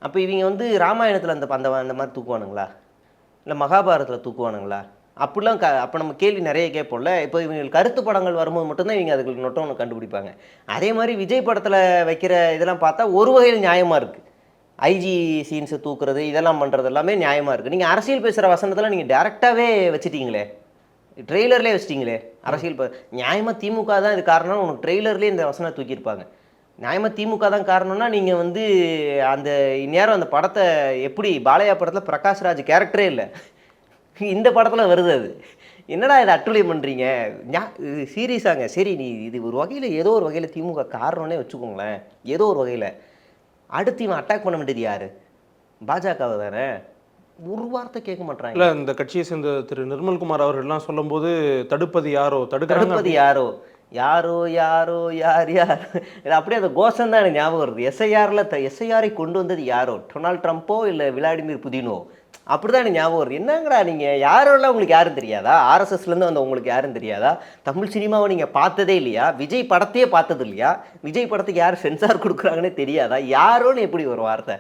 அப்போ இவங்க வந்து ராமாயணத்தில் அந்த மாதிரி தூக்குவானுங்களா, இல்லை மகாபாரதத்தில் தூக்குவானுங்களா? அப்படிலாம் அப்போ நம்ம கேள்வி நிறைய கேட்போம்ல. இப்போ இவங்களுக்கு கருத்து படங்கள் வரும்போது மட்டும்தான் இவங்க அதுக்கு நொட்டம்னு கண்டுபிடிப்பாங்க. அதே மாதிரி விஜய் படத்தில் வைக்கிற இதெல்லாம் பார்த்தா ஒரு வகையில் நியாயமாக இருக்குது. ஐஜி சீன்ஸை தூக்குறது இதெல்லாம் பண்ணுறது எல்லாமே நியாயமாக இருக்குது. நீங்கள் அரசியல் பேசுகிற வசனத்தில் நீங்கள் டேரெக்டாகவே வச்சுட்டீங்களே, ட்ரெய்லர்லேயே வச்சிட்டிங்களே அரசியல் நியாயமாக திமுக தான் இது காரணம். உனக்கு ட்ரெய்லர்லேயே இந்த வசனம் தூக்கியிருப்பாங்க. நியாயமாக திமுக தான் காரணம்னா நீங்கள் வந்து அந்த நேரம் அந்த படத்தை எப்படி பாலையா படத்தில் பிரகாஷ்ராஜ் கேரக்டரே இல்லை, இந்த படத்தில் வருது அது. என்னடா இதை அட்டுழியம் பண்ணுறீங்க சீரியஸாங்க? சரி, நீ இது ஒரு வகையில் ஏதோ ஒரு வகையில் திமுக காரணம்னே வச்சுக்கோங்களேன். ஏதோ ஒரு வகையில் அடுத்து இவன் அட்டாக் பண்ண வேண்டியது யார்? பாஜகவை தானே. ஒரு வார்த்தை கேட்க மாட்டாங்க. இல்லை, இந்த கட்சியை சேர்ந்த திரு நிர்மல்குமார் அவர்கள்லாம் சொல்லும்போது தடுப்பது யாரோ, தடுப்பது யாரோ, யாரோ யாரோ யார் யார், அப்படியே அந்த கோஷம் தான் எனக்கு ஞாபகம் வருது. எஸ்ஐஆரை கொண்டு வந்தது யாரோ, டொனால்ட் ட்ரம்ப்போ இல்லை விளாடிமிர் புதினோ, அப்படி தான் எனக்கு ஞாபகம் வருது. என்னங்கடா நீங்கள் யாரெல்லாம் உங்களுக்கு யாரும் தெரியாதா? ஆர்எஸ்எஸ்லேருந்து வந்த உங்களுக்கு யாரும் தெரியாதா? தமிழ் சினிமாவை நீங்கள் பார்த்ததே இல்லையா? விஜய் படத்தையே பார்த்தது இல்லையா? விஜய் படத்துக்கு யார் சென்சார் கொடுக்குறாங்கன்னே தெரியாதா? யாரோன்னு எப்படி ஒரு வார்த்தை?